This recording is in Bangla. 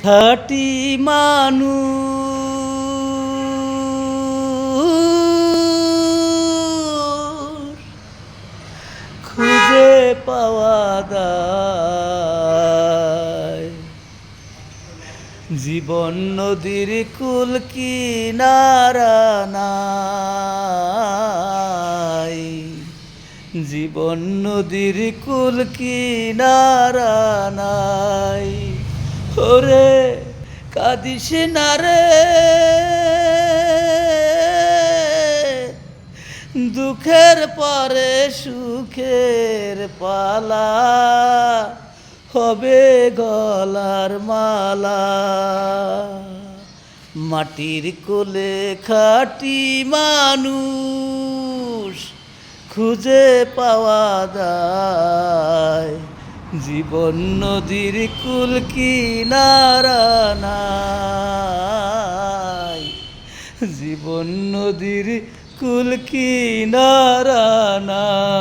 খাঁটি মানুষ খুঁজে পাওয়া দায়। জীবন নদীর কুল কিনারা নাই, জীবন নদীর কুল কিনারা নাই। ওরে কাঁদিস না রে, দুঃখের পরে সুখের পালা হবে গলার মালা। মাটির কোলে খাঁটি মানুষ খুঁজে পাওয়া দায়। জীবন নদীর কুল কিনারা নাই, জীবন নদীর কুল কিনারা নাই।